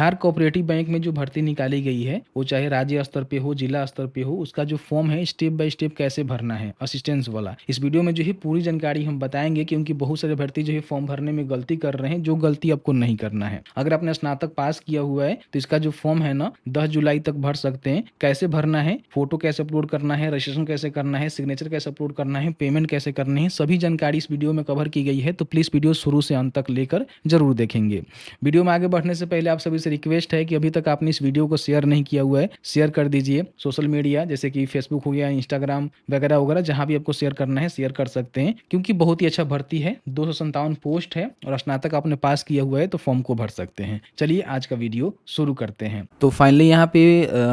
Bihar cooperative bank में जो भर्ती निकाली गई है वो चाहे राज्य स्तर पे हो, जिला स्तर पे हो, उसका जो फॉर्म है स्टेप बाय स्टेप कैसे भरना है असिस्टेंस वाला, इस वीडियो में जो है पूरी जानकारी हम बताएंगे। क्योंकि बहुत सारे भर्ती जो है फॉर्म भरने में गलती कर रहे हैं, जो गलती आपको नहीं करना है। अगर आपने स्नातक पास किया हुआ है तो इसका जो फॉर्म है ना 10 जुलाई तक भर सकते हैं। कैसे भरना है, फोटो कैसे अपलोड करना है, रजिस्ट्रेशन कैसे करना है, सिग्नेचर कैसे अपलोड करना है, पेमेंट कैसे करनी है, सभी जानकारी इस वीडियो में कवर की गई है। तो प्लीज वीडियो शुरू से अंत तक लेकर जरूर देखेंगे। वीडियो में आगे बढ़ने से पहले आप सभी से रिक्वेस्ट है कि अभी तक आपने इस वीडियो को शेयर नहीं किया हुआ है, शेयर कर दीजिए। सोशल मीडिया जैसे कि फेसबुक हो गया, इंस्टाग्राम वगैरह वगैरह, जहां भी आपको शेयर करना है शेयर कर सकते हैं। क्योंकि बहुत ही अच्छा भर्ती है, 257 पोस्ट है और स्नातक आपने पास किया हुआ है तो फॉर्म को भर सकते हैं। चलिए आज का वीडियो शुरू करते हैं। तो फाइनली यहाँ पे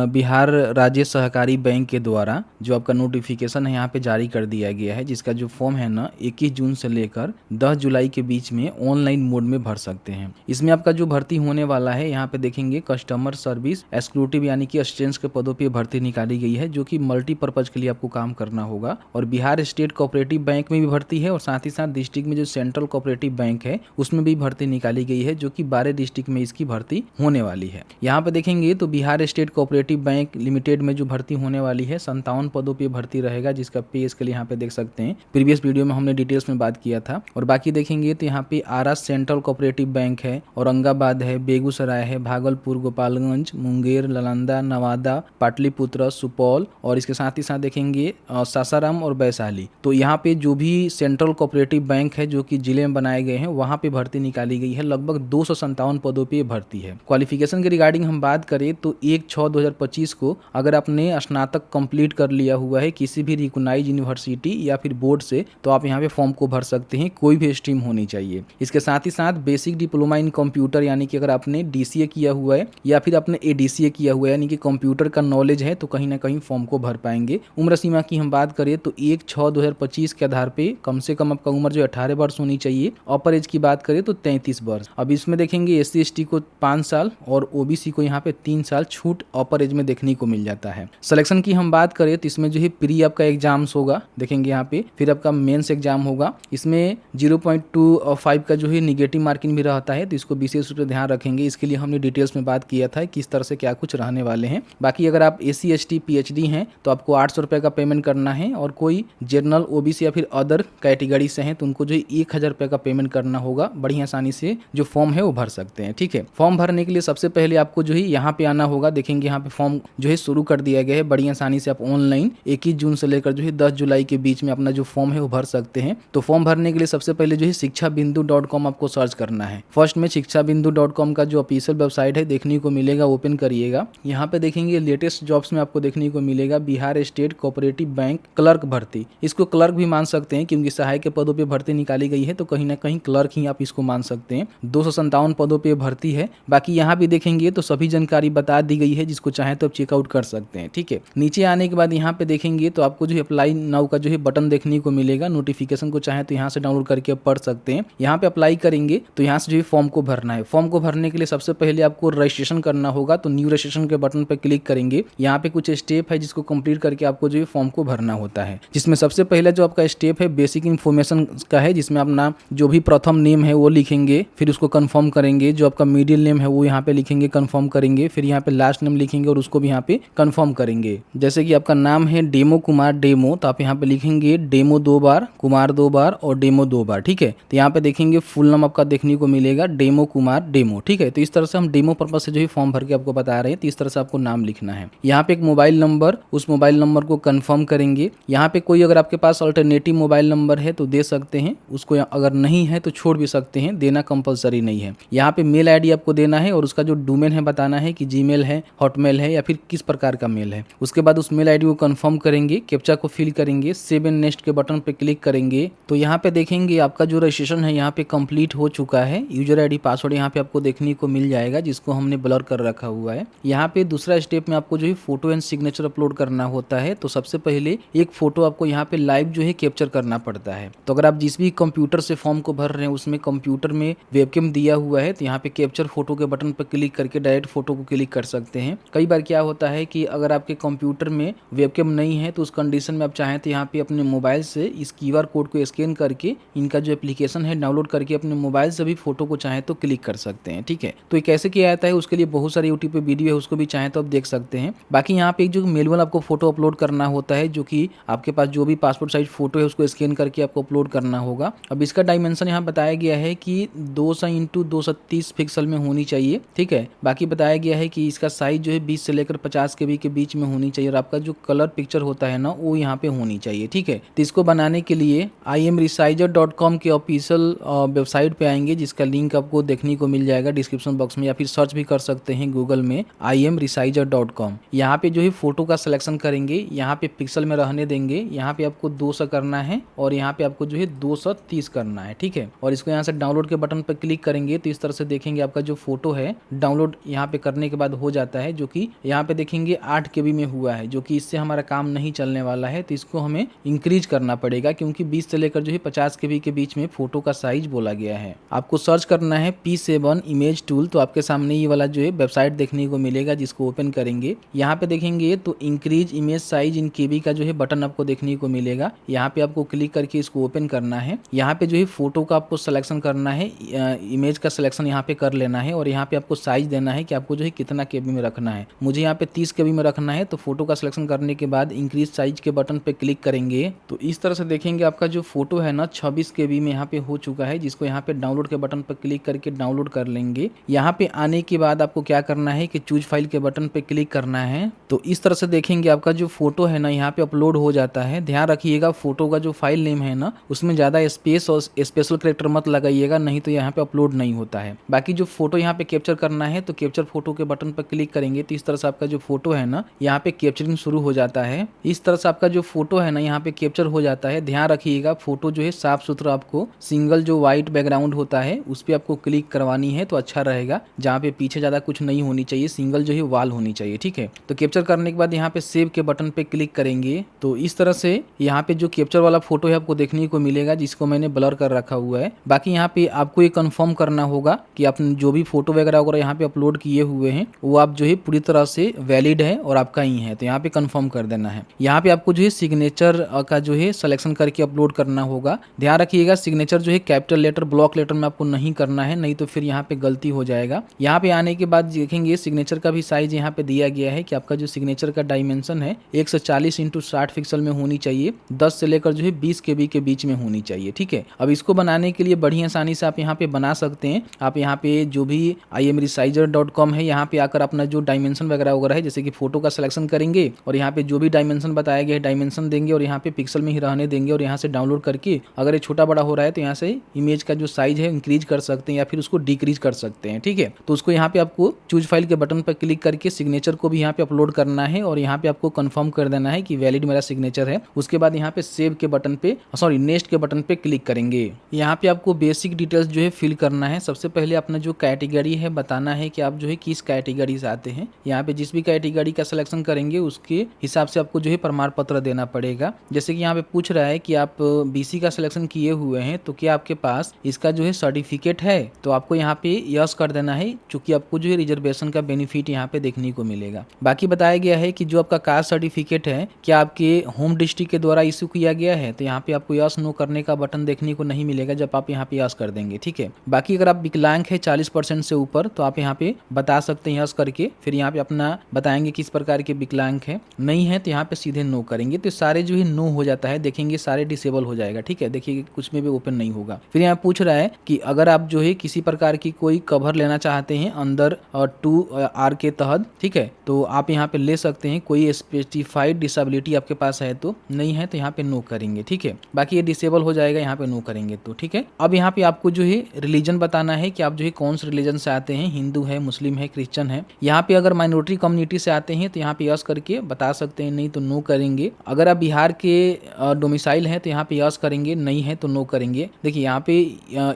बिहार राज्य सहकारी बैंक के द्वारा जो आपका नोटिफिकेशन है यहाँ पे जारी कर दिया गया है, जिसका जो फॉर्म है ना 21 जून से लेकर 10 जुलाई के बीच में ऑनलाइन मोड में भर सकते हैं। इसमें आपका जो भर्ती होने वाला है यहाँ पे देखेंगे कस्टमर सर्विस एक्जीक्यूटिव यानी कि असिस्टेंट के पदों पे भर्ती निकाली गई है, जो कि मल्टीपर्पज के लिए आपको काम करना होगा। और बिहार स्टेट कोऑपरेटिव बैंक में भी भर्ती है और साथ ही साथ डिस्ट्रिक्ट में जो सेंट्रल कोऑपरेटिव बैंक है उसमें भी भर्ती निकाली गई है, जो कि 12 डिस्ट्रिक्ट में इसकी भर्ती होने वाली है। यहाँ पे देखेंगे तो Bihar state cooperative bank limited में जो भर्ती होने वाली है 57 पदों पे भर्ती रहेगा, जिसका पे स्केल यहाँ पे देख सकते हैं। प्रीवियस वीडियो में हमने डिटेल्स में बात किया था। और बाकी देखेंगे तो यहाँ पे आरा सेंट्रल कोऑपरेटिव बैंक है, औरंगाबाद है, बेगूसराय है, भागलपुर, गोपालगंज, मुंगेर, नालंदा, नवादा, पाटलिपुत्र, सुपौल और इसके साथ ही साथ देखेंगे सासाराम और वैशाली। तो यहाँ पे जो भी सेंट्रल कोऑपरेटिव बैंक है जो कि जिले में बनाए गए हैं वहाँ पे भर्ती निकाली गई है। लगभग 257 पदों पे भर्ती है। क्वालिफिकेशन के रिगार्डिंग हम बात करें तो 1/6/2025 को अगर आपने स्नातक कंप्लीट कर लिया हुआ है किसी भी रिकॉग्नाइज्ड यूनिवर्सिटी या फिर बोर्ड से तो आप यहाँ पे फॉर्म को भर सकते हैं। कोई भी स्ट्रीम होनी चाहिए। इसके साथ ही साथ बेसिक डिप्लोमा इन कंप्यूटर यानी कि अगर आपने DCA किया हुआ है या फिर आपने ADCA किया हुआ है यानी कि कंप्यूटर का नॉलेज है तो कहीं ना कहीं फॉर्म को भर पाएंगे। उम्र सीमा की हम बात करें तो 1/6/2025 के आधार पे कम से कम आपका उम्र जो 18 वर्ष होनी चाहिए। अपर एज की बात करें तो 33 वर्ष। अब इसमें देखेंगे SC ST को 5 साल और OBC को यहाँ पे 3 साल छूट अपर एज में देखने को मिल जाता है। सिलेक्शन की हम बात करें तो इसमें जो है प्री आपका एग्जाम्स होगा देखेंगे यहाँ पे, फिर आपका मेंस एग्जाम होगा। इसमें 0.25 का जो है निगेटिव मार्किंग भी रहता है, तो इसको विशेष रूप से ध्यान रखेंगे। इसके लिए हमने डिटेल्स में बात किया था किस तरह से क्या कुछ रहने वाले हैं। बाकी अगर आप SC ST PhD हैं तो आपको 800 रुपये का पेमेंट करना है और कोई जनरल OBC या फिर अदर कैटेगरी से हैं तो उनको जो 1000 रुपये का पेमेंट करना होगा। बड़ी आसानी से जो फॉर्म है वो भर सकते हैं। ठीक है, फॉर्म भरने के लिए सबसे पहले आपको जो है यहाँ पे आना होगा। देखेंगे यहाँ पे फॉर्म जो है शुरू कर दिया गया है। बड़ी आसानी से आप ऑनलाइन 21 जून से लेकर जो है 10 जुलाई के बीच में अपना जो फॉर्म है वो भर सकते हैं। तो फॉर्म भरने के लिए सबसे पहले जो है शिक्षाबिंदु.com आपको सर्च करना है। फर्स्ट में शिक्षाबिंदु.com का जो ऑफिशियल वेबसाइट है देखने को मिलेगा, ओपन करिएगा। यहाँ पे देखेंगे लेटेस्ट जॉब्स में आपको देखने को मिलेगा Bihar state cooperative bank clerk भर्ती। इसको क्लर्क भी मान सकते हैं क्योंकि सहायक के पदों पे भर्ती निकाली गई है तो कहीं ना कहीं क्लर्क ही आप इसको मान सकते हैं। 257 पदों पे भर्ती है। बाकी यहाँ भी देखेंगे तो सभी जानकारी बता दी गई है, जिसको चाहे तो आप चेकआउट कर सकते हैं। ठीक है, नीचे आने के बाद यहाँ पे देखेंगे तो आपको जो है अप्लाई नाउ का जो है बटन देखने को मिलेगा। नोटिफिकेशन को चाहे तो यहाँ से डाउनलोड करके आप पढ़ सकते हैं। यहाँ पे अप्लाई करेंगे तो यहाँ से जो है फॉर्म को भरना है। फॉर्म को भरने के लिए सबसे पहले आपको रजिस्ट्रेशन करना होगा, तो न्यू रजिस्ट्रेशन के बटन पर क्लिक करेंगे। यहाँ पे कुछ स्टेप है जिसको कंप्लीट करके आपको जो है फॉर्म को भरना होता है, जिसमें सबसे पहले जो आपका स्टेप है बेसिक इन्फॉर्मेशन का है, जिसमें अपना जो भी प्रथम नेम है वो लिखेंगे, फिर उसको कंफर्म करेंगे। जो आपका मिडिल नेम है वो यहाँ पे लिखेंगे, कंफर्म करेंगे। फिर यहाँ पे लास्ट नेम लिखेंगे और उसको भी यहाँ पे कंफर्म करेंगे। जैसे कि आपका नाम है डेमो कुमार डेमो, तो आप यहाँ पे लिखेंगे डेमो 2 बार, कुमार 2 बार और डेमो 2 बार। ठीक है, तो यहाँ पे देखेंगे फुल नाम आपका देखने को मिलेगा डेमो कुमार डेमो। ठीक है, तो इस तरह से हम डेमो पर्पज से जो है फॉर्म भर के आपको बता रहे हैं, तो इस तरह से आपको नाम लिखना है। यहाँ पे एक मोबाइल नंबर, उस मोबाइल नंबर को कंफर्म करेंगे। यहाँ पे कोई अगर आपके पास अल्टरनेटिव मोबाइल नंबर है तो दे सकते हैं, उसको अगर नहीं है तो छोड़ भी सकते हैं, देना कंपलसरी नहीं है। यहाँ पे मेल ID आपको देना है और उसका जो डोमेन है बताना है कि जीमेल है, हॉटमेल है या फिर किस प्रकार का मेल है। उसके बाद उस मेल ID को कंफर्म करेंगे, कैप्चा को फिल करेंगे, सेव एंड नेक्स्ट के बटन पे क्लिक करेंगे। तो यहाँ पे देखेंगे आपका जो रजिस्ट्रेशन है यहाँ पे कंप्लीट हो चुका है। यूजर ID पासवर्ड यहाँ पे आपको देखने को मिल जाएगा, जिसको हमने ब्लर कर रखा हुआ है। यहाँ पे दूसरा स्टेप में आपको जो है फोटो एंड सिग्नेचर अपलोड करना होता है। तो सबसे पहले एक फोटो आपको यहाँ पे लाइव जो है कैप्चर करना पड़ता है। तो अगर आप जिस भी कंप्यूटर से फॉर्म को भर रहे हैं उसमें कंप्यूटर में वेबकैम दिया हुआ है तो यहाँ पे कैप्चर फोटो के बटन पर क्लिक करके डायरेक्ट फोटो को क्लिक कर सकते हैं। कई बार क्या होता है कि अगर आपके कंप्यूटर में वेबकैम नहीं है तो उस कंडीशन में आप चाहें तो यहाँ पे अपने मोबाइल से इस QR कोड को स्कैन करके इनका जो एप्लीकेशन है डाउनलोड करके अपने मोबाइल से भी फोटो को चाहे तो क्लिक कर सकते हैं। ठीक है, तो कैसे किया जाता है उसके लिए बहुत सारे यूट्यूब पे वीडियो है, उसको भी चाहें तो आप देख सकते हैं। बाकी यहाँ पे एक जो मैनुअल आपको फोटो अपलोड करना होता है, जो कि आपके पास जो भी पासपोर्ट साइज फोटो है उसको स्कैन करके आपको अपलोड करना होगा। अब इसका डायमेंशन यहाँ बताया गया है कि 200 × 230 पिक्सल में होनी चाहिए, ठीक है। बाकी बताया गया है कि इसका साइज जो है 20 से लेकर 50 KB के बीच में होनी चाहिए, और आपका जो कलर पिक्चर होता है ना वो यहाँ पे होनी चाहिए, ठीक है। तो इसको बनाने के लिए imresizer.com के ऑफिशियल वेबसाइट पे आएंगे, जिसका लिंक आपको देखने को मिल जाएगा डिस्क्रिप्शन बॉक्स में, या फिर सर्च भी कर सकते हैं गूगल में imresizer.com। यहाँ पे जो है फोटो का सिलेक्शन करेंगे, यहाँ पे पिक्सल में रहने देंगे, यहाँ पे आपको 200 करना है और यहाँ पे आपको जो है 230 करना है, ठीक है। और इसको यहाँ से डाउनलोड के बटन पर क्लिक करेंगे तो इस तरह से देखेंगे आपका जो फोटो है डाउनलोड यहाँ पे करने के बाद हो जाता है, जो कि यहाँ पे देखेंगे 8 KB में हुआ है, जो कि इससे हमारा काम नहीं चलने वाला है। तो इसको हमें इंक्रीज करना पड़ेगा, क्योंकि 20 से लेकर जो है 50 KB के बीच में फोटो का साइज बोला गया है। आपको सर्च करना है P7 इमेज टूल, तो आपके सामने ये वाला जो है वेबसाइट देखने को मिलेगा, जिसको ओपन करेंगे। यहाँ पे देखेंगे तो increase image size in KB का जो है बटन आपको देखने को मिलेगा। यहाँ पे आपको क्लिक करके इसको ओपन करना है। यहाँ पे जो है फोटो का आपको सिलेक्शन करना है, इमेज का सिलेक्शन यहाँ पे कर लेना है, और यहाँ पे आपको साइज देना है कि आपको जो है कितना KB में रखना है। मुझे यहाँ पे 30 KB में रखना है, तो फोटो का सिलेक्शन करने के बाद इंक्रीज साइज के बटन पे क्लिक करेंगे तो इस तरह से देखेंगे आपका जो फोटो है ना 26 KB में यहाँ पे हो चुका है, जिसको यहाँ पे डाउनलोड के बटन पर क्लिक करके डाउनलोड कर लेंगे। यहाँ पे आने के बाद आपको क्या करना है कि चूज फाइल के बटन पे क्लिक करना है। तो इस तरह से देखेंगे आपका जो फोटो है ना यहाँ पे अपलोड हो जाता है। ध्यान रखिएगा फोटो का जो फाइल नेम है ना उसमें ज्यादा स्पेस और स्पेशल कैरेक्टर मत लगाइएगा, नहीं तो यहाँ पे अपलोड नहीं होता है। बाकी जो फोटो यहाँ पे कैप्चर करना है तो कैप्चर फोटो के बटन पर क्लिक करेंगे तो इस तरह से आपका जो फोटो है ना यहाँ पे कैप्चरिंग शुरू हो जाता है। इस तरह से आपका जो फोटो है ना यहाँ पे कैप्चर हो जाता है। ध्यान रखिएगा फोटो जो है साफ सुथरा, आपको सिंगल जो व्हाइट बैकग्राउंड होता है उस पर आपको क्लिक करवानी है तो अच्छा रहेगा, जहाँ पे पीछे ज्यादा कुछ नहीं होनी चाहिए, सिंगल जो है वॉल होनी चाहिए, ठीक है। तो कैप्चर करने के बाद यहाँ पे सेव के बटन पे क्लिक करेंगे तो इस तरह से यहाँ पे जो कैप्चर वाला फोटो है आपको देखने को मिलेगा, जिसको मैंने ब्लर कर रखा हुआ है। बाकी यहाँ पे आपको ये कंफर्म करना होगा कि आपने जो भी फोटो वगैरह यहाँ पे अपलोड किए हुए हैं वो आप जो है पूरी तरह से वैलिड है और आपका ही है, तो यहाँ पे कंफर्म कर देना है। यहाँ पे आपको जो है सिग्नेचर का जो है सिलेक्शन करके अपलोड करना होगा। ध्यान रखिएगा सिग्नेचर जो है कैपिटल लेटर ब्लॉक लेटर में आपको नहीं करना है, नहीं तो फिर यहाँ पे गलती हो जाएगा। यहाँ पे आने के बाद देखेंगे सिग्नेचर का भी साइज यहाँ पे दिया गया है कि आपका जो सिग्नेचर का डायमेंशन है 140 × 60 पिक्सल में होनी चाहिए, 10 से लेकर जो है 20 KB के बीच में होनी चाहिए, ठीक है। अब इसको बनाने के लिए बड़ी आसानी से आप यहाँ पे बना सकते हैं। आप यहाँ पे जो भी imresizer.com है यहाँ पे आकर अपना जो डायमेंशन वगैरह है, जैसे कि फोटो का सिलेक्शन करेंगे और यहाँ पे जो भी डायमेंशन बताया गया है डायमेंशन देंगे और यहाँ पे पिक्सल में ही रहने देंगे, और यहाँ से डाउनलोड करके अगर ये छोटा बड़ा हो रहा है तो यहाँ से इमेज का जो साइज है इंक्रीज कर सकते हैं या फिर उसको डिक्रीज कर सकते हैं, ठीक है। तो उसको यहाँ पे आपको चूज फाइल के बटन पर क्लिक करके सिग्नेचर को भी यहाँ पे अपलोड करना है और यहाँ पे आपको कंफर्म कर देना है कि वैलिड मेरा सिग्नेचर है। उसके बाद यहाँ पे सेव के बटन पे नेक्स्ट के बटन पे क्लिक करेंगे। यहाँ पे आपको बेसिक डिटेल्स जो है फिल करना है। सबसे पहले अपना जो कैटेगरी है बताना है कि आप जो है किस कैटेगरी से आते हैं। यहाँ पे जिस भी कैटेगरी का सिलेक्शन करेंगे उसके हिसाब से आपको जो है प्रमाण पत्र देना पड़ेगा। जैसे कि यहाँ पे पूछ रहा है कि आप BC का सिलेक्शन किए हुए हैं तो क्या आपके पास इसका जो है सर्टिफिकेट है, तो आपको यहाँ पे यस कर देना है, क्योंकि आपको जो है रिजर्वेशन का बेनिफिट यहाँ पे देखने को मिलेगा। बाकी बताया गया है कि जो आपका कास्ट सर्टिफिकेट है क्या आपके होम डिस्ट्रिक्ट के द्वारा इशू किया गया है, तो यहाँ पे आपको यस नो करने का बटन देखने को नहीं मिलेगा जब आप यहाँ पे यस कर देंगे, ठीक है। बाकी अगर आप विकलांग है 40% से ऊपर तो आप यहाँ पे बता सकते हैं यस करके, फिर यहाँ पे अपना बताएंगे किस प्रकार के विकलांग है, नहीं है तो यहाँ पे सीधे नो करेंगे तो सारे जो है नो हो जाता है। देखेंगे सारे डिसेबल हो जाएगा, ठीक है। देखिए कुछ में भी ओपन नहीं होगा। फिर यहाँ पूछ रहा है कि अगर आप जो है किसी प्रकार की कोई कवर लेना चाहते हैं अंदर 2R के तहत, ठीक है, तो आप यहाँ पे ले सकते हैं। कोई स्पेसिफाइड डिसेबिलिटी आपके पास है तो, नहीं है तो यहाँ पे नो करेंगे, ठीक है। बाकी ये डिसेबल हो जाएगा यहाँ पे नो करेंगे तो, ठीक है। अब यहाँ पे आपको जो है रिलीजन बताना है कि आप जो है कौन से रिलीजन से आते हैं, हिंदू है, मुस्लिम है, क्रिश्चियन है। यहाँ पे अगर माइनॉरिटी कम्युनिटी से आते हैं तो यहाँ पे यस करके बता सकते हैं, नहीं तो नो करेंगे। अगर आप बिहार के डोमिसाइल हैं तो यहाँ पे यस करेंगे, नहीं है तो नो करेंगे। देखिए यहाँ पे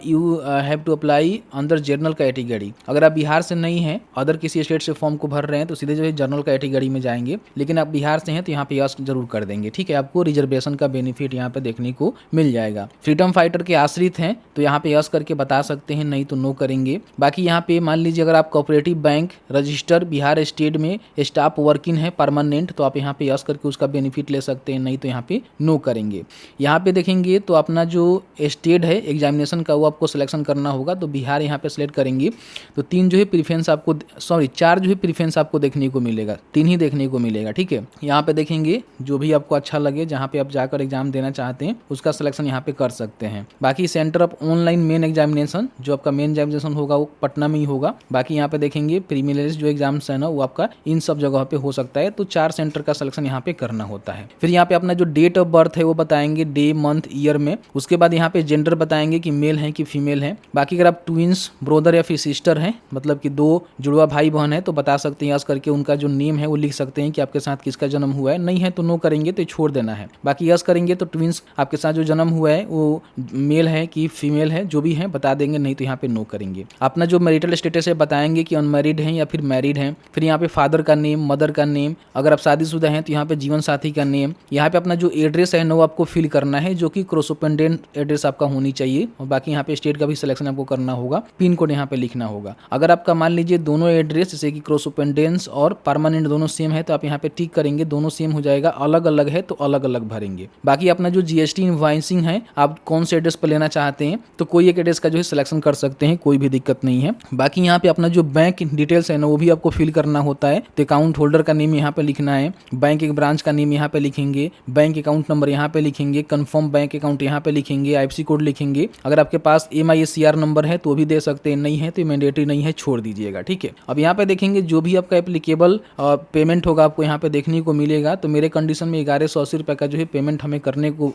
you have to apply under general category. अगर आप बिहार से नहीं है, अदर किसी स्टेट से फॉर्म को भर रहे हैं तो सीधे जो है जनरल कैटेगरी में जाएंगे, लेकिन आप बिहार से हैं तो यहाँ पे यस जरूर कर देंगे, ठीक है। आपको रिजर्वेशन का बेनिफिट यहाँ पे देखने को मिल जाएगा। फ्रीडम फाइटर के आश्रित हैं तो यहाँ पे यस करके बता सकते हैं, नहीं तो नो करेंगे। बाकी यहाँ पे मान लीजिए अगर आप cooperative bank register Bihar state में स्टाफ वर्किंग है परमानेंट, तो आप यहाँ पे यस करके उसका बेनिफिट ले सकते हैं, नहीं तो यहाँ पे नो करेंगे। यहाँ पे देखेंगे तो अपना जो स्टेट है एग्जामिनेशन का वो आपको सिलेक्शन करना होगा, तो बिहार यहाँ पे सिलेक्ट करेंगे। तो 3 जो है प्रेफरेंस आपको 4 जो है प्रेफरेंस आपको देखने को मिलेगा, 3 ही देखने को मिलेगा, ठीक है। यहाँ पे देखेंगे जो भी आपको अच्छा लगे, जहाँ पे आप जाकर एग्जाम देना चाहते हैं उसका सिलेक्शन यहाँ पे कर सकते हैं। बाकी centre of online main examination, जो आपका मेन एग्जामिनेशन होगा वो पटना में ही होगा। बाकी यहाँ पे देखेंगे प्रीलिमिनरीज जो एग्जाम्स है ना वो आपका इन सब जगह पे हो सकता है। तो 4 सेंटर का सिलेक्शन यहाँ पे करना होता है। फिर यहाँ पे अपना जो डेट ऑफ बर्थ है वो बताएंगे, डे मंथ ईयर में। उसके बाद यहाँ पे जेंडर बताएंगे कि मेल है कि फीमेल है। बाकी अगर आप ट्विंस ब्रदर या फिर सिस्टर हैं, मतलब कि 2 जुड़वा भाई बहन है, तो बता सकते हैं यस करके उनका जो नेम है वो लिख सकते हैं कि आपके साथ किसका जन्म हुआ है। नहीं है तो नो करेंगे तो छोड़ देना है। बाकी यस करेंगे तो ट्विंस आपके साथ जो जन्म हुआ है वो मेल है कि फीमेल है, जो भी है बता देंगे, नहीं तो यहाँ पे नो करेंगे। अपना जो मैरिटल स्टेटस है बताएंगे कि अनमैरिड हैं या फिर मैरिड हैं। फिर यहाँ पे फादर का नेम, मदर का नेम, अगर आप शादीशुदा हैं तो यहाँ पे जीवन साथी का नेम। यहाँ पे अपना जो एड्रेस है ना वो आपको फिल करना है, जो कि कोरेस्पोंडेंट एड्रेस आपका होनी चाहिए। और बाकी यहाँ पे स्टेट का भी सिलेक्शन आपको करना होगा, पिन कोड यहाँ पे लिखना होगा। अगर आपका मान लीजिए दोनों एड्रेस जैसे कि कोरेस्पोंडेंस और परमानेंट दोनों सेम है तो आप यहाँ पे टिक करेंगे, दोनों सेम हो जाएगा। अलग अलग है तो अलग अलग भरेंगे। बाकी अपना जो जीएसटी इनवॉइसिंग है, आप कौन से एड्रेस पर लेना चाहते हैं तो कोई एक एड्रेस का जो है सिलेक्शन कर सकते हैं, कोई भी दिक्कत नहीं है। बाकी यहाँ पे अपना जो बैंक डिटेल्स है ना वो भी आपको फिल करना होता है। तो अकाउंट होल्डर का नेम यहाँ पे लिखना है, बैंक एक ब्रांच का नेम यहाँ पे लिखेंगे, बैंक अकाउंट नंबर यहाँ पे लिखेंगे, कंफर्म बैंक अकाउंट यहाँ पे लिखेंगे, आईएफएससी कोड लिखेंगे। अगर आपके पास MISCR नंबर है तो भी दे सकते हैं, नहीं है तो मैंडेटरी नहीं है, छोड़ दीजिएगा, ठीक है। अब यहाँ पे देखेंगे जो भी आपका एप्लीकेबल पेमेंट होगा आपको यहाँ पे देखने को मिलेगा। तो मेरे कंडीशन में 1180 रुपये का जो है पेमेंट हमें करने को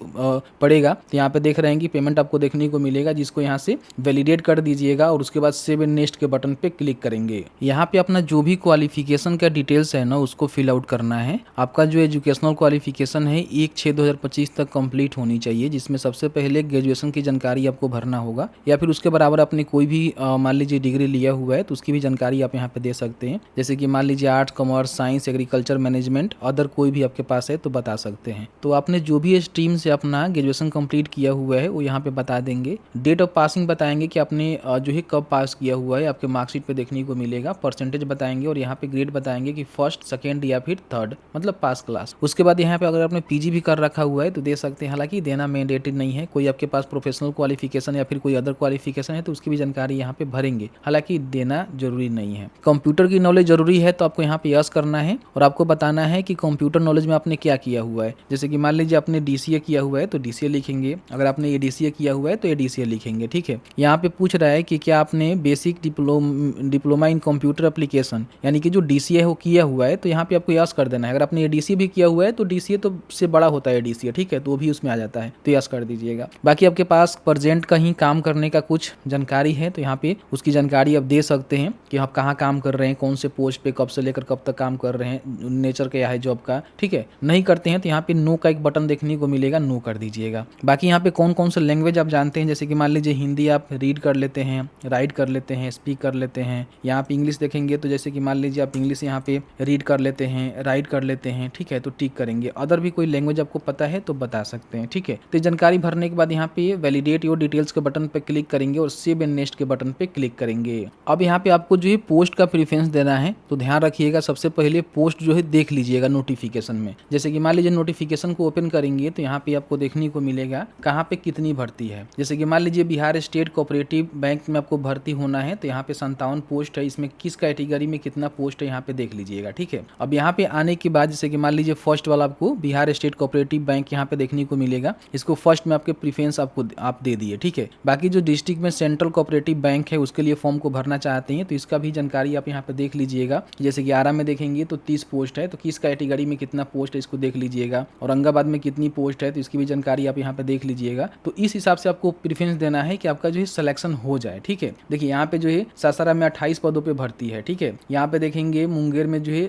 पड़ेगा। तो यहाँ पे देख रहे हैं कि पेमेंट आपको देखने को मिलेगा, जिसको यहाँ से वैलिडेट कर दीजिएगा और उसके बाद सेव एंड नेक्स्ट के बटन पे क्लिक करेंगे। यहाँ पे अपना जो भी क्वालिफिकेशन का डिटेल्स है ना उसको फिल आउट करना है। आपका जो एजुकेशनल क्वालिफिकेशन है 1/6/2025 तक कंप्लीट होनी चाहिए, जिसमें सबसे पहले ग्रेजुएशन की जानकारी आपको भरना होगा, या फिर उसके बराबर आपने कोई भी मान लीजिए डिग्री लिया हुआ है तो उसकी भी जानकारी आप यहाँ पे दे सकते हैं। जैसे कि मान लीजिए arts, commerce, science, agriculture, management, other कोई भी आपके पास है तो बता सकते हैं। तो आपने जो भी स्ट्रीम से अपना ग्रेजुएशन कंप्लीट किया हुआ है वो यहाँ पे बता देंगे। डेट ऑफ पासिंग बताएंगे कि आपने जो है कब पास किया हुआ है, आपके मार्कशीट पे देखने को मिलेगा। परसेंटेज बताएंगे और यहाँ पे ग्रेड बताएंगे कि फर्स्ट, सेकेंड या फिर थर्ड, मतलब पास क्लास। उसके बाद यहाँ पे अगर आपने पीजी भी कर रखा हुआ है तो दे सकते हैं, हालांकि देना मैंडेटरी नहीं है। कोई आपके पास प्रोफेशनल क्वालिफिकेशन या फिर कोई अदर क्वालिफिकेशन है तो उसकी भी जानकारी यहाँ पे भरेंगे, हालांकि देना जरूरी नहीं है। कंप्यूटर की नॉलेज जरूरी है तो आपको यहाँ पे यस करना है और आपको बताना है कि कंप्यूटर नॉलेज में आपने क्या किया हुआ है। जैसे कि मान लीजिए आपने DCA किया हुआ है तो DCA लिखेंगे, अगर आपने ADCA किया हुआ है तो ADCA लिखेंगे, ठीक है। यहाँ पे पूछ रहा है कि क्या आपने basic diploma in computer application यानी कि जो DCA है वो किया हुआ है, तो यहाँ पे आपको यस कर देना है। अगर आपने ADCA भी किया हुआ है तो DCA तो से बड़ा होता है ADCA, ठीक है, तो वो भी उसमें आ जाता है, तो यस कर दीजिएगा। बाकी आपके पास प्रेजेंट कहीं काम करने का कुछ जानकारी है तो यहाँ पे उसकी जानकारी आप दे सकते हैं कि आप कहाँ काम कर रहे हैं, कौन से पोस्ट पे कब से लेकर कब तक काम कर रहे हैं, नेचर क्या है जॉब का, ठीक है। नहीं करते हैं तो यहाँ पे नो का एक बटन देखने को मिलेगा, नो कर दीजिएगा। बाकी यहाँ पे कौन कौन से लैंग्वेज आप जानते हैं, जैसे कि मान लीजिए हिंदी आप रीड कर लेते हैं, राइट कर लेते हैं, स्पीक कर लेते हैं। यहाँ पे इंग्लिश देखेंगे तो जैसे कि मान लीजिए आप इंग्लिश यहाँ पे रीड कर लेते हैं, राइट कर लेते हैं, ठीक है, तो टिक करेंगे। अदर भी कोई लैंग्वेज आपको पता है तो बता सकते हैं, ठीक है। तो जानकारी भरने के बाद यहाँ पे वैलिडेट योर डिटेल्स के बटन पे क्लिक करेंगे और सेव एंड नेक्स्ट के बटन पे क्लिक करेंगे। अब यहाँ पे आपको जो है पोस्ट का प्रेफरेंस देना है, तो ध्यान रखिएगा सबसे पहले पोस्ट जो है देख लीजिएगा नोटिफिकेशन में। जैसे कि मान लीजिए नोटिफिकेशन को ओपन करेंगे तो यहाँ पे आपको देखने को मिलेगा कहाँ पे कितनी भर्ती है। जैसे कि मान लीजिए बिहार स्टेट कोऑपरेटिव बैंक में आपको भर्ती होना है तो यहाँ पे 57 पोस्ट है, इसमें किस कैटेगरी में कितना पोस्ट है यहाँ पे देख लीजिएगा, ठीक है। अब यहाँ पे आने के बाद जैसे कि मान लीजिए फर्स्ट वाला आपको बिहार स्टेट कोऑपरेटिव बैंक यहाँ पे देखने को मिलेगा, इसको फर्स्ट में आपके प्रेफरेंस आप दे दिए, ठीक है। बाकी जो डिस्ट्रिक्ट में सेंट्रल कोऑपरेटिव बैंक है उसके लिए फॉर्म को भरना चाहते हैं तो इसका भी जानकारी आप यहाँ पे देख लीजिएगा। जैसे कि आरा में देखेंगे तो 30 पोस्ट है, तो किस कैटेगरी में कितना पोस्ट है इसको देख लीजिएगा। औरंगाबाद में कितनी पोस्ट है तो इसकी भी जानकारी आप यहाँ पे देख लीजिएगा। तो इस हिसाब से आपको प्रेफरेंस देना है कि आपका जो है सिलेक्शन हो जाए, ठीक है। देखिए यहाँ पे जो है सासाराम में 28 पदों पे भर्ती है, ठीक है। यहाँ पे देखेंगे मुंगेर में जो है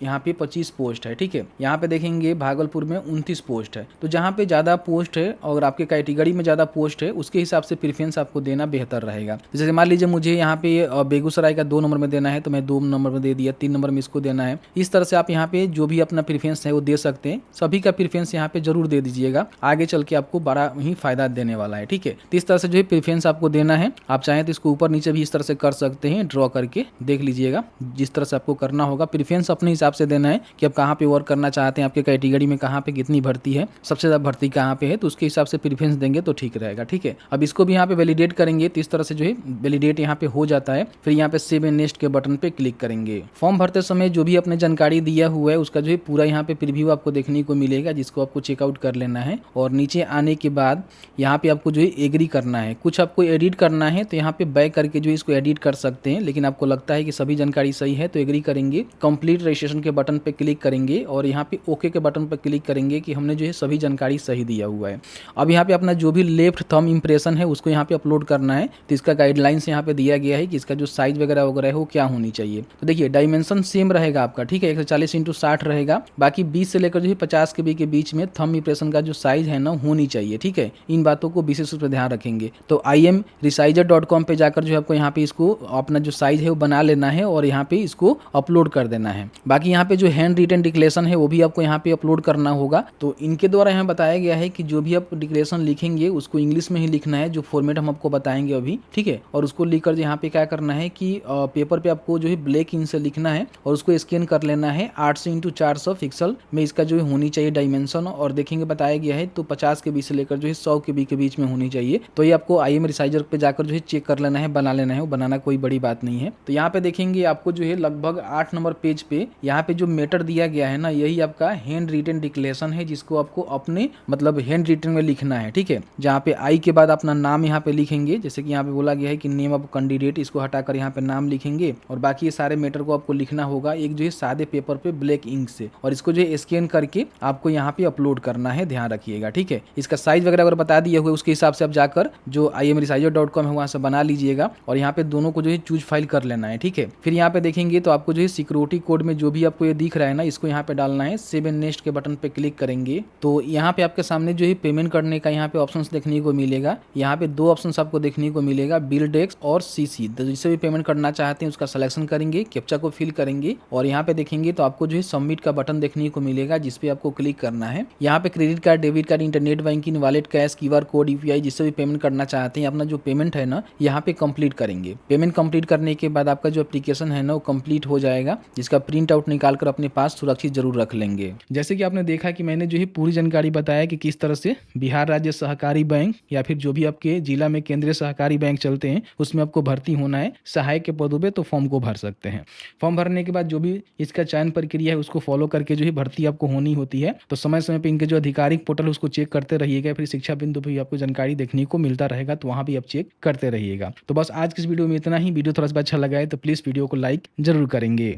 यहाँ पे 25 पोस्ट है, ठीक है। यहाँ पे देखेंगे भागलपुर में 29 पोस्ट है। तो जहाँ पे ज्यादा पोस्ट है और आपके कैटेगरी में ज्यादा पोस्ट है उसके हिसाब से प्रेफरेंस आपको देना बेहतर रहेगा। जैसे मान लीजिए मुझे यहाँ पे बेगूसराय का 2 नंबर में देना है तो मैं 2 नंबर में दे दिया, 3 नंबर में इसको देना है। इस तरह से आप यहाँ पे जो भी अपना प्रेफरेंस है वो दे सकते हैं। सभी का प्रेफरेंस यहाँ पे जरूर दे दीजिएगा, आगे चल के आपको बड़ा ही फायदा देने वाला है, ठीक है। तो इस तरह से जो है प्रेफरेंस आपको देना है। आप चाहें तो इसको ऊपर नीचे भी इस तरह से कर सकते हैं, ड्रॉ करके देख लीजिएगा। जिस तरह से आपको करना होगा प्रेफरेंस अपने हिसाब से देना है कि आप कहाँ पे वर्क करना चाहते हैं, आपके कैटेगरी में कहाँ पे कितनी भर्ती है, सबसे ज्यादा भर्ती कहाँ पे है, तो उसके हिसाब से प्रेफरेंस देंगे तो ठीक रहेगा, ठीक है। अब इसको भी यहाँ पे वैलिडेट करेंगे तो इस तरह से जो है वैलिडेट यहाँ पे हो जाता है, फिर यहाँ पे सेव एंड नेक्स्ट के बटन पे क्लिक करेंगे। फॉर्म भरते समय जो भी आपने जानकारी दिया हुआ है उसका जो है पूरा यहाँ पे प्रीव्यू आपको देखने को मिलेगा, जिसको आपको चेकआउट कर लेना है। और नीचे आने के बाद यहाँ पे आपको जो है एग्री करना है। कुछ आपको एडिट करना है तो यहाँ पे बैक करके जो है इसको एडिट कर सकते हैं, लेकिन आपको लगता है कि सभी जानकारी सही है तो एग्री करेंगे। कंप्लीट रजिस्ट्रेशन के बटन पे क्लिक करेंगे और यहाँ पे ओके के बटन पर क्लिक करेंगे कि हमने जो है सभी जानकारी सही दिया हुआ है। अब यहाँ पे अपना जो भी लेफ्ट थंब इंप्रेशन है उसको यहाँ पे अपलोड करना है। तो इसका गाइडलाइंस यहाँ पे दिया गया है कि इसका जो साइज वगैरह वगैरह है वो क्या होनी चाहिए। तो देखिए डायमेंशन सेम रहेगा आपका, ठीक है, 140x60 रहेगा। बाकी 20 से लेकर जो है 50 के के बीच में थंब इंप्रेशन का जो साइज है ना होनी चाहिए, ठीक है। इन बातों को विशेष रूप से ध्यान रखेंगे। तो imresizer.com पे जाकर जो है आपको यहाँ पे इसको अपना जो साइज है वो बना लेना है और यहाँ पे इसको अपलोड कर देना है। बाकी यहाँ पे जो हैंड रिटन डिक्लेरेशन है वो भी आपको यहाँ पे अपलोड करना होगा। तो इनके द्वारा यहाँ बताया गया है कि जो भी आप डिक्लेरेशन लिखेंगे उसको इंग्लिश में ही लिखना है, जो फॉर्मेट हम आपको बताएंगे अभी, ठीक है। और उसको लिखकर यहाँ पे क्या करना है कि पेपर पे आपको जो है ब्लैक इंक से लिखना है और उसको स्कैन कर लेना है। 800x400 पिक्सल में इसका जो है होनी चाहिए डायमेंशन। और देखेंगे बताया गया है तो 50 के बीच से लेकर जो है 100 के बीच में होनी चाहिए। तो ये आपको imresizer पे जाकर जो है चेक कर लेना है, बना लेना है। वो बनाना कोई बड़ी बात नहीं है। तो यहाँ पे देखेंगे आपको जो है लगभग 8 नंबर पेज पे यहाँ पे जो मैटर दिया गया है ना, यही आपका हैंड रिटन डिक्लेरेशन है, जिसको आपको अपने मतलब हैंड रिटन में लिखना है, ठीक है। जहाँ पे आई के बाद अपना नाम यहाँ पे लिखेंगे, जैसे कि यहाँ पे बोला गया है कि नेम ऑफ कैंडिडेट, इसको हटाकर यहाँ पे नाम लिखेंगे। और बाकी ये सारे मैटर को आपको लिखना होगा एक जो है सादे पेपर पे ब्लैक इंक से, और इसको जो है स्कैन करके आपको यहाँ पे अपलोड करना है, ध्यान रखिएगा, ठीक है। इसका साइज वगैरह अगर बता दिए हुए उसके हिसाब से आप जाकर जो imresizer.com है वहाँ से बना लीजिएगा और यहाँ पे दोनों को जो है चूज फाइल कर लेना है, ठीक है। फिर यहाँ पे देखेंगे तो आपको जो है सिक्योरिटी कोड में जो भी आपको ये दिख रहा है ना, इसको यहाँ पे डालना है। सेव एंड नेक्स्ट के बटन पे क्लिक करेंगे तो यहाँ पे आपके सामने जो है पेमेंट करने का यहाँ पे ऑप्शंस देखने को मिलेगा। यहाँ पे दो ऑप्शंस आपको देखने को मिलेगा, बिल डेस्क और सीसी। तो जिससे भी पेमेंट करना चाहते हैं उसका सिलेक्शन करेंगे, कैप्चा को फिल करेंगे और यहाँ पे देखेंगे तो आपको जो है सबमिट का बटन देखने को मिलेगा, जिसपे आपको क्लिक करना है। यहाँ पे credit card, debit card, internet banking, wallet, cash, QR code, UPI, जिससे भी पेमेंट करना चाहते हैं अपना जो पेमेंट है ना यहाँ पे कंप्लीट करेंगे। पेमेंट कंप्लीट करने के बाद आपका जो एप्लीकेशन है ना वो कंप्लीट हो जाएगा, जिसका प्रिंट आउट निकाल कर अपने पास सुरक्षित जरूर रख लेंगे। जैसे कि आपने देखा कि मैंने जो है पूरी जानकारी बताया कि किस तरह से बिहार राज्य सहकारी बैंक या फिर जो भी आपके जिला में केंद्रीय सहकारी बैंक चलते हैं उसमें आपको भर्ती होना है सहायक के पदों पे, तो फॉर्म को भर सकते हैं। फॉर्म भरने के बाद जो भी इसका चयन प्रक्रिया है उसको फॉलो करके जो है भर्ती आपको होनी होती है। तो समय समय पे इनके जो आधिकारिक पोर्टल उसको चेक करते रहिएगा। फिर शिक्षा बिंदु पे आपको जानकारी देखने को मिलता रहेगा, तो वहाँ भी आप चेक करते रहिएगा। तो बस आज की इस वीडियो में इतना ही। वीडियो थोड़ा सा अच्छा लगा है तो प्लीज़ वीडियो को लाइक जरूर करेंगे।